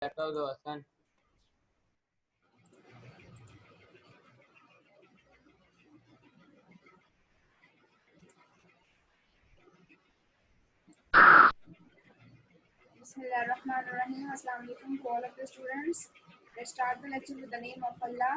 बैठा दो Hasan. Bismillahirrahmanirrahim. Assalamu alaikum to all of the students. Let's start the lecture with the name of Allah.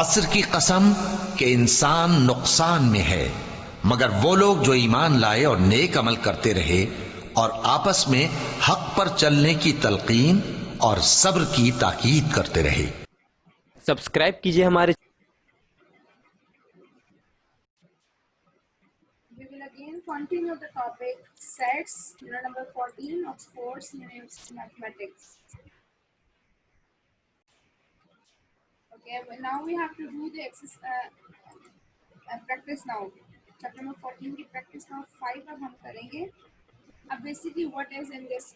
असर की कसम कि इंसान नुकसान में है मगर वो लोग जो ईमान लाए और नेक अमल करते रहे और आपस में हक पर चलने की तलकीन और सब्र की ताकीद करते रहे। सब्सक्राइब कीजिए हमारे। We will again continue the topic sets, unit number 14 of sports units mathematics. Okay, well, now we have to do the practice now. Chapter number 14 की practice now 5 अब हम करेंगे. अब basically what is in this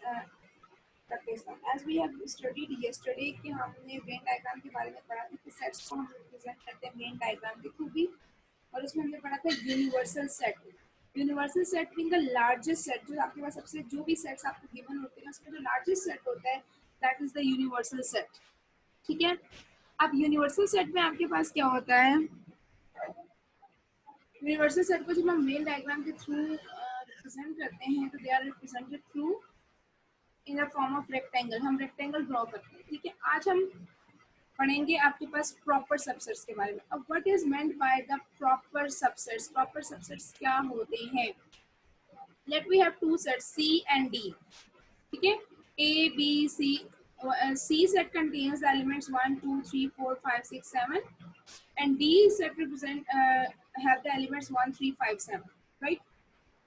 practice now? As we have studied yesterday कि हमने Venn diagram के बारे में पढ़ा था कि sets को हम represent करते हैं Venn diagram के थ्रू भी, और उसमें हमने पढ़ा था universal set. Universal set mean the largest set. जो आपके पास सबसे जो भी सेट्स आपको गिवन होते हैं उसमें जो लार्जेस्ट सेट होता है that is the universal set. ठीक है. अब यूनिवर्सल सेट में आपके पास क्या होता है? यूनिवर्सल सेट को जब हम वेन डायग्राम के थ्रू रिप्रेजेंट करते हैं तो they are represented through in the form of rectangle. हम रेक्टेंगल ड्रॉ करते हैं. ठीक है. आज हम पढ़ेंगे आपके पास प्रॉपर सबसेट्स के बारे में. अब what is meant by the proper subsets? Proper subsets क्या होते हैं? Let we have two sets C and D. ठीक है. A B C. C set contains the elements 1 2 3 4 5 6 7 and D set represent have the elements 1 3 5 7, right?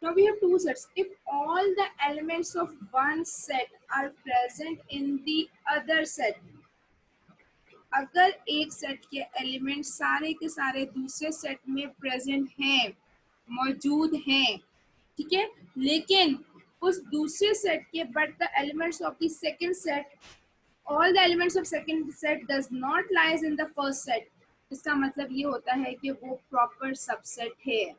Now we have two sets. If all the elements of one set are present in the other set, अगर एक set के element सारे के सारे दूसरे set में present हैं, मौजूद हैं, ठीक है, लेकिन उस दूसरे सेट के but the elements of the second set, all the elements of second set does not lies in the first set, इसका मतलब ये होता है कि वो प्रॉपर सबसेट है.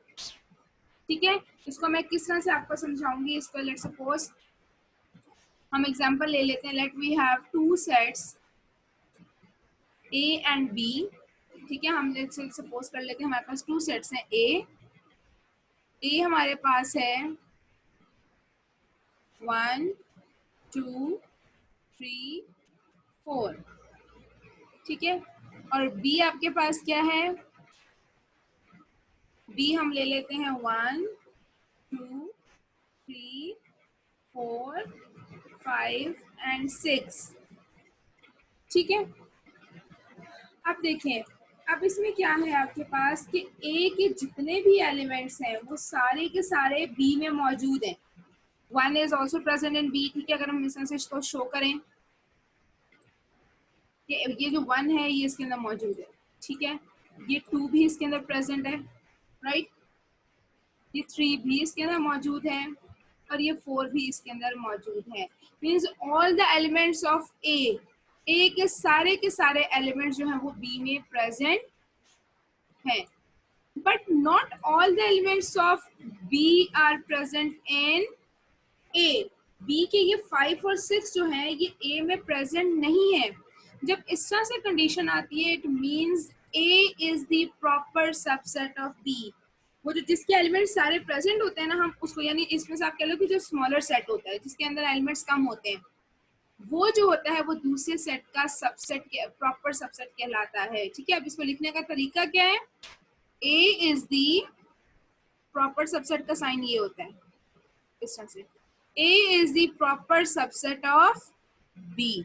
ठीक है. इसको मैं किस तरह से आपको समझाऊंगी. इसको लेट सपोज हम एग्जांपल ले लेते हैं. Let we have two sets A and B. ठीक है. हम सपोज कर लेते हैं हमारे पास टू सेट्स हैं. A हमारे पास है 1 2 3 4. ठीक है. और B आपके पास क्या है? B हम ले लेते हैं 1 2 3 4 5 एंड 6. ठीक है. अब देखें, अब इसमें क्या है आपके पास कि A के जितने भी एलिमेंट्स हैं वो सारे के सारे B में मौजूद हैं. 1 is also present in B. ठीक है. अगर हम इस तरह से इसको शो करें कि ये जो 1 है ये इसके अंदर मौजूद है. ठीक है. ये 2 भी इसके अंदर प्रेजेंट है, राइट. ये 3 भी इसके अंदर मौजूद है और ये 4 भी इसके अंदर मौजूद है. Means all the elements of A के सारे एलिमेंट्स जो हैं वो B में प्रेजेंट हैं. But not all the elements of B are present in A. B के ये 5 और 6 जो हैं ये A में प्रेजेंट नहीं है. जब इस तरह से कंडीशन आती है it means A is the proper subset of B. वो जो जिसके एलिमेंट्स सारे प्रेजेंट होते हैं ना, हम उसको यानी इसमें से आप कह लो कि जो स्मॉलर सेट होता है जिसके अंदर एलिमेंट्स कम होते हैं, वो जो होता है वो दूसरे सेट का सबसेट के प्रॉपर सबसेट कहलाता है. ठीक है. अब इसको लिखने का तरीका क्या है? A is the proper subset का साइन ये होता है इस तरह से. A is the proper subset of B.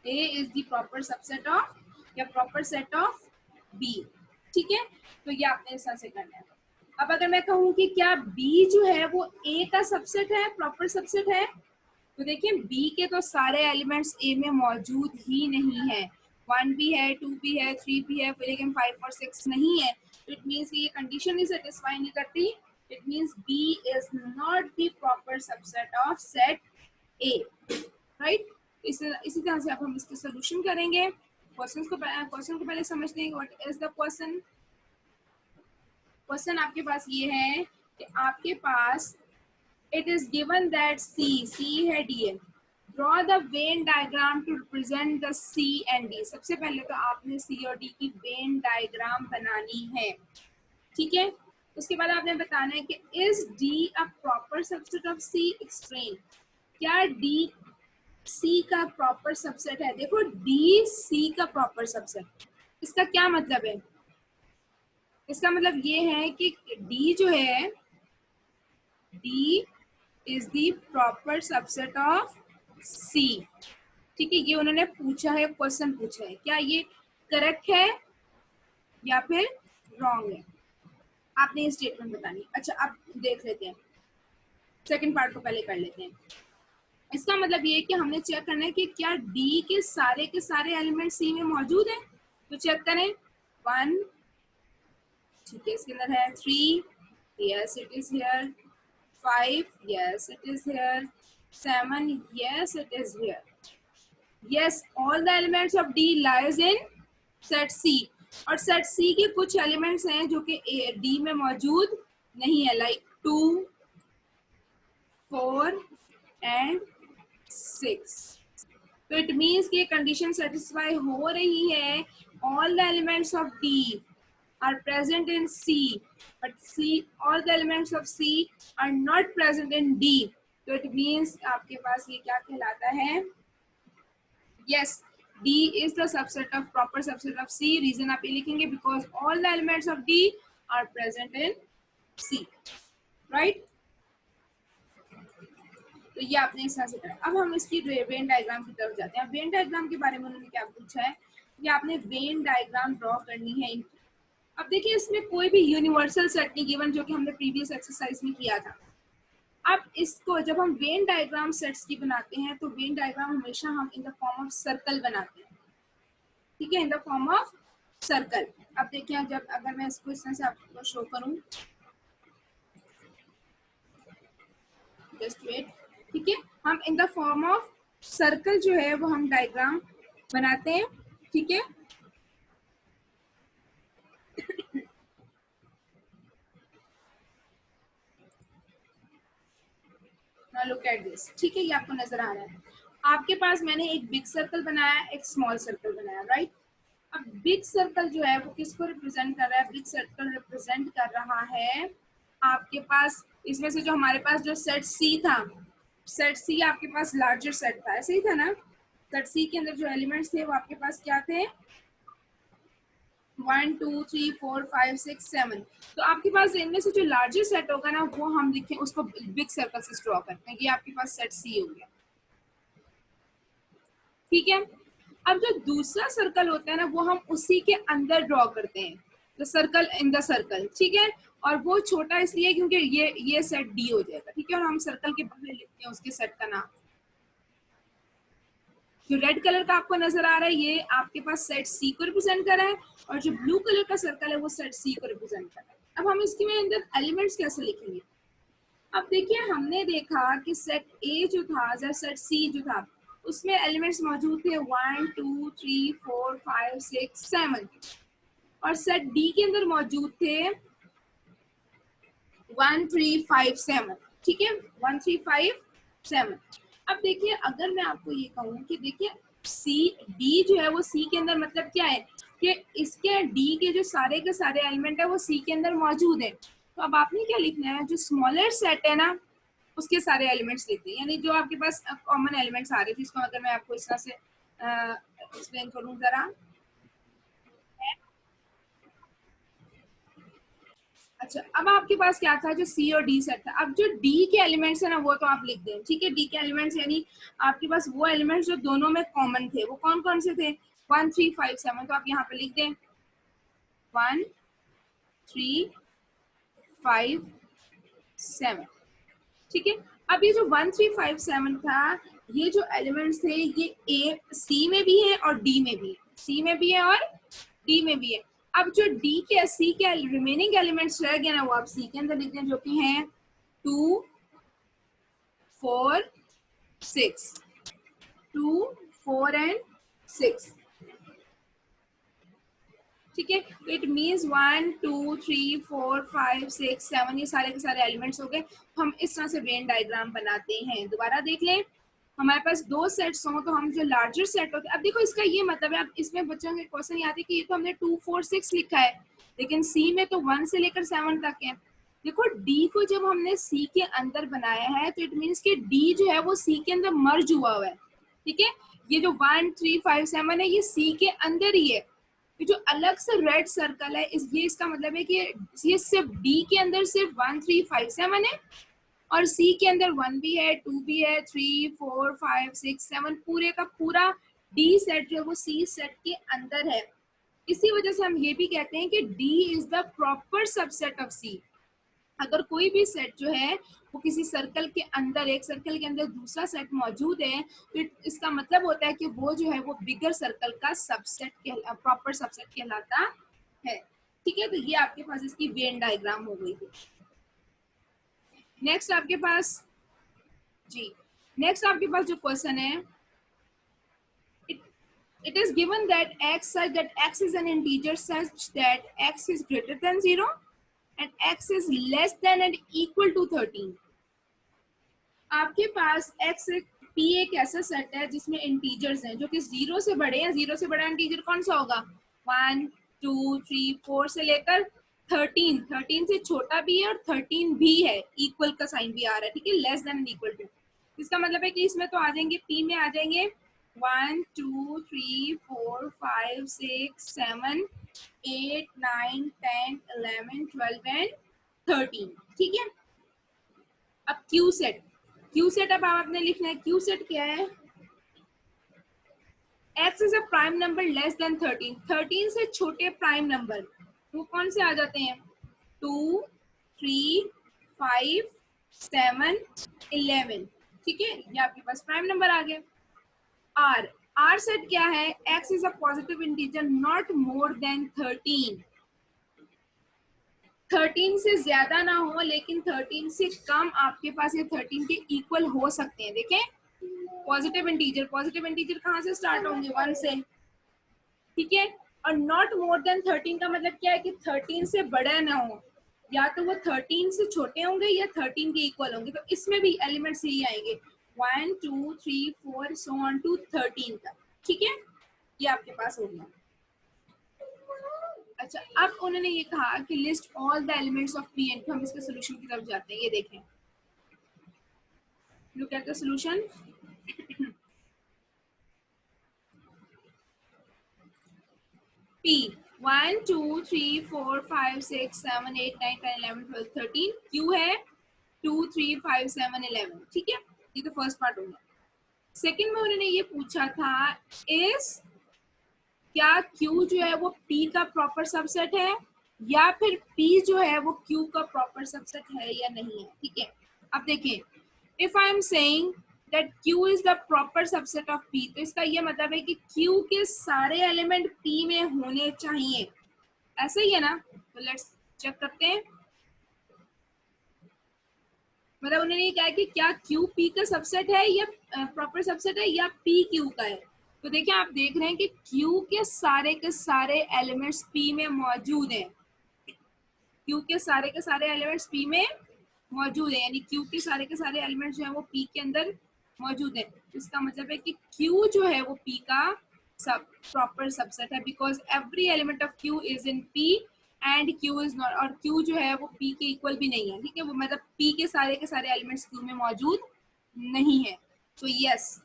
A is the proper subset of या proper set of B. ठीक है, तो ये आपने इस तरह से करना है. अब अगर मैं कहूँ कि क्या B जो है वो A का सबसेट है, प्रॉपर सबसेट है, तो देखिए B के तो सारे एलिमेंट्स A में मौजूद ही नहीं है. 1 भी है, 2 भी है, 3 भी है, फिर लेकिन 5 और 6 नहीं है. तो इट मीन्स कि ये कंडीशन ही सेटिस्फाई नहीं करती. It means B is not the proper subset of set A. Right, इसी तरह से अब हम इसके सोल्यूशन करेंगे. क्वेश्चन को पहले समझते हैं. What is the question. Question आपके पास ये है कि आपके पास it is given that C है D. Draw the Venn diagram to represent the C and D. सबसे पहले तो आपने सी और डी की वेन डायग्राम बनानी है. ठीक है, उसके बाद आपने बताना है कि is D a proper subset of C. Explain. क्या डी सी का प्रॉपर सबसेट है. देखो डी सी का प्रॉपर सबसेट, इसका क्या मतलब है. इसका मतलब ये है कि डी जो है, D is the proper subset of C. ठीक है, ये उन्होंने पूछा है, क्वेश्चन पूछा है. क्या ये करेक्ट है या फिर रॉन्ग है, आपने ये स्टेटमेंट बतानी. अच्छा, अब देख लेते हैं, सेकंड पार्ट को पहले कर लेते हैं. इसका मतलब ये है कि हमने चेक करना है कि क्या D के सारे एलिमेंट C में मौजूद हैं. तो चेक करें. 1, ठीक है, इसके अंदर है. 3, yes it is here. 5, yes it is here. 7, yes it is here. Yes, all the elements of D lies in set C. और सेट C के कुछ एलिमेंट्स हैं जो कि D में मौजूद नहीं है, लाइक 2, 4 एंड 6. तो इट मीन्स कि कंडीशन सेटिस्फाई हो रही है. All the elements of D are present in C, but all the elements of C are not present in D. तो it means आपके पास ये क्या कहलाता है. Yes, D is the subset of proper subset of C. Reason आप ये लिखेंगे because all the elements of D are present in C. Right? तो ये आपने इस तरह से करा. अब हम इसकी वेन डायग्राम की तरफ जाते हैं. वेन डायग्राम के बारे में उन्होंने क्या पूछा है कि आपने वेन डायग्राम ड्रॉ करनी है. अब देखिए इसमें कोई भी यूनिवर्सल सेट नहीं गिवन, जो कि हमने प्रीवियस एक्सरसाइज में किया था. अब इसको जब हम वेन डायग्राम सेट्स की बनाते हैं तो वेन डायग्राम हमेशा हम इन द फॉर्म ऑफ सर्कल बनाते हैं. ठीक है, इन द फॉर्म ऑफ सर्कल. अब देखिए, जब अगर मैं इसको इस तरह से आपको शो करूं, जस्ट वेट. ठीक है, हम इन द फॉर्म ऑफ सर्कल जो है वो हम डायग्राम बनाते हैं. ठीक है, लुक एट दिस. ठीक है, ये आपको नजर आ रहा है. आपके पास मैंने एक बिग सर्कल बनाया, एक स्मॉल सर्कल बनाया. राइट, अब बिग सर्कल जो है वो किसको रिप्रेजेंट कर रहा है. बिग सर्कल रिप्रेजेंट कर रहा है आपके पास, इसमें से जो हमारे पास जो सेट सी था, सेट सी आपके पास लार्जर सेट था, ऐसे ही था ना. सेट सी के अंदर जो एलिमेंट्स थे वो आपके पास क्या थे. 1, 2, 3, 4, 5, 6, 7. तो आपके पास इनमें से जो लार्जर सेट होगा ना वो हम लिखें, उसको बिग सर्कल से ड्रॉ करते हैं. ये आपके पास सेट सी हो गया. ठीक है, अब जो दूसरा सर्कल होता है ना वो हम उसी के अंदर ड्रॉ करते हैं, the circle in the circle. ठीक है, और वो छोटा इसलिए क्योंकि ये सेट डी हो जाएगा. ठीक है, और हम सर्कल के पहले लिखते हैं उसके सेट का नाम. जो रेड कलर का आपको नजर आ रहा है ये आपके पास सेट सी को रिप्रेजेंट कर रहा है, और जो ब्लू कलर का सर्कल है वो सेट सी को रिप्रेजेंट कर रहा है. अब हम इसके में अंदर एलिमेंट्स कैसे लिखेंगे. अब देखिए, हमने देखा कि सेट ए जो था या सेट सी जो था उसमें एलिमेंट्स मौजूद थे 1, 2, 3, 4, 5, 6, 7. और सेट डी के अंदर मौजूद थे 1, 3, 5, 7. ठीक है, 1, 3, 5, 7. अब देखिए, अगर मैं आपको ये कहूँ कि देखिए सी डी जो है वो सी के अंदर, मतलब क्या है कि इसके डी के जो सारे के सारे एलिमेंट है वो सी के अंदर मौजूद है. तो अब आपने क्या लिखना है, जो स्मॉलर सेट है ना उसके सारे एलिमेंट्स लिखते हैं, यानी जो आपके पास कॉमन एलिमेंट्स आ रहे थे. इसको अगर मैं आपको इस तरह से एक्सप्लेन करूँ जरा. अच्छा, अब आपके पास क्या था, जो सी और डी सेट था। अब जो डी के एलिमेंट्स है ना वो तो आप लिख दें, ठीक है। डी के एलिमेंट्स यानी आपके पास वो एलिमेंट्स जो दोनों में कॉमन थे, वो कौन कौन से थे, 1 3 5 7, तो आप यहाँ पे लिख दें 1 3 5 7, ठीक है। अब ये जो 1 3 5 7 था, ये जो एलिमेंट्स थे ये ए सी में भी है और डी में भी है, सी में भी है और डी में भी है। अब जो डी के सी के रिमेनिंग एलिमेंट्स रह गए ना, वो आप सी के अंदर लिख दें, जो कि हैं 2 4 6, 2 4 एंड 6, ठीक है। तो इट मीन्स 1 2 3 4 5 6 7 ये सारे के सारे एलिमेंट्स हो गए। हम इस तरह से वेन डायग्राम बनाते हैं। दोबारा देख लें, हमारे पास दो सेट्स हों तो हम जो लार्जर सेट होते हैं, अब देखो इसका ये मतलब है, अब इसमें बच्चों के क्वेश्चन ये आते हैं कि ये तो हमने 2 4 6 लिखा है, लेकिन सी में तो 1 से लेकर 7 तक है। देखो डी को जब हमने सी के अंदर बनाया है तो इट मीन्स कि डी जो है वो सी के अंदर मर्ज हुआ हुआ है, ठीक है। ये जो 1 3 5 7 है ये सी के अंदर ही है। ये जो अलग से रेड सर्कल है ये इसका मतलब है कि ये सिर्फ डी के अंदर सिर्फ 1 3 5 7 है, और सी के अंदर 1 भी है, 2 भी है, 3 4 5 6 7, पूरे का पूरा डी सेट जो है वो सी सेट के अंदर है। इसी वजह से हम ये भी कहते हैं कि D is the proper subset of C. अगर कोई भी सेट जो है वो किसी सर्कल के अंदर, एक सर्कल के अंदर दूसरा सेट मौजूद है, तो इसका मतलब होता है कि वो जो है वो बिगर सर्कल का सबसेट, प्रॉपर सबसेट कहलाता है, ठीक है। तो ये आपके पास इसकी वेन डायग्राम हो गई थी। नेक्स्ट आपके पास जो क्वेश्चन है, it is given that x is an integer such that x is greater than 0 and x is less than and equal to 13। आपके पास x p एक ऐसा सेट है जिसमें इंटीजर्स हैं जो कि 0 से बड़े हैं। 0 से बड़ा इंटीजर कौन सा होगा, 1 2 3 4 से लेकर 13, 13 से छोटा भी है और 13 भी है, इक्वल का साइन भी आ रहा है, ठीक है, लेस देन इक्वल टू। इसका मतलब है कि इसमें तो आ जाएंगे, p में आ जाएंगे 1 2 3 4 5 6 7 8 9 10 11 12 एंड 13, ठीक है। अब क्यू सेट अब आपने लिखना है। क्यू सेट क्या है, x is a prime number less than 13, 13 से छोटे प्राइम नंबर वो कौन से आ जाते हैं, 2 3 5 7 11, ठीक है, ये आपके पास प्राइम नंबर आ गए। आर सेट क्या है, x is a positive integer not more than 13, 13 से ज्यादा ना हो लेकिन 13 से कम आपके पास ये 13 के इक्वल हो सकते हैं। देखें, पॉजिटिव इंटीजर कहाँ से स्टार्ट होंगे, 1 से, ठीक है। और नॉट मोर देन 13 का मतलब क्या है कि 13 से बड़ा ना हो, या तो वो 13 से छोटे होंगे या 13 के इक्वल होंगे। तो इसमें भी एलिमेंट्स यही आएंगे 1 2 3 4 so on to 13 तक, ठीक है, ये आपके पास हो गया। अच्छा, अब उन्होंने ये कहा कि list all the elements of P and, हम इसके सोल्यूशन की तरफ जाते हैं। ये देखें, look at the solution. P 1 2 3 4 5 6 7 8 9 10 11 12 13, Q है 2 3 5 7 11, ठीक है, ये तो फर्स्ट पार्ट हो गया। सेकंड में उन्होंने ये पूछा था इस क्या Q जो है वो P का प्रॉपर सबसेट है या फिर P जो है वो Q का प्रॉपर सबसेट है या नहीं है, ठीक है। अब देखें, if I am saying that Q is the proper subset of P, तो इसका ये मतलब है कि Q के सारे एलिमेंट P में होने चाहिए, ऐसा ही है ना। तो लेट्स चेक करते हैं। मतलब उन्होंने ये कहा कि क्या Q P का सबसेट है या प्रॉपर सबसेट है या P Q का है। तो देखिए, आप देख रहे हैं कि Q के सारे एलिमेंट्स P में मौजूद हैं। Q के सारे एलिमेंट्स P में मौजूद है, यानी Q के सारे एलिमेंट्स जो है वो P के अंदर मौजूद है। इसका मतलब है कि Q जो है वो P का प्रॉपर सबसेट है, because every element of Q is in P and Q is not, और Q जो है वो P के इक्वल भी नहीं है, ठीक है। वो मतलब P के सारे एलिमेंट्स Q में मौजूद नहीं है। तो यस,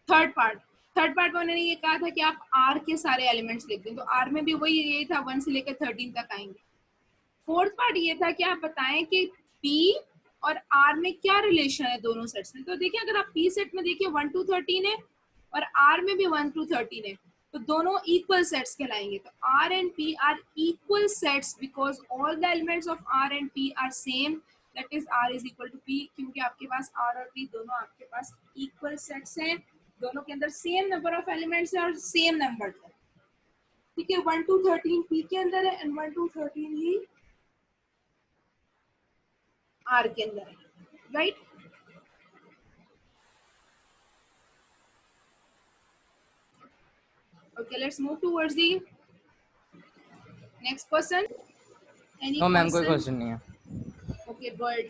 थर्ड पार्ट में उन्होंने ये कहा था कि आप R के सारे एलिमेंट्स लिख दें। तो R में भी वही यही था, 1 से लेकर 13 तक आएंगे। फोर्थ पार्ट ये था कि आप बताएं कि P और R में क्या रिलेशन है दोनों सेट्स में। तो देखिए अगर आप P सेट में देखिए 1 to 13 है और R में भी 1 to 13 है, तो दोनों इक्वल सेट्स कहलाएंगे। तो R and P are equal sets because all the elements of R and P are same, that is R is equal to P, क्योंकि आपके पास R और P दोनों आपके पास इक्वल सेट्स हैं, दोनों के अंदर सेम नंबर ऑफ एलिमेंट्स हैं और सेम नंबर है। ठीक है, 1 to 13 P के अंदर है एंड 1 to 13 ही R के अंदर है, right? Okay, let's move towards the next person. Any no ma'am कोई question? क्वेश्चन नहीं है। Okay, good.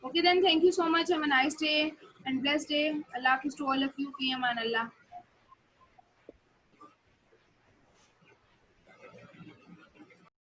Okay, then thank you so much. Have a nice day and blessed day. Allah Hafiz to all of you. Fi aman Allah.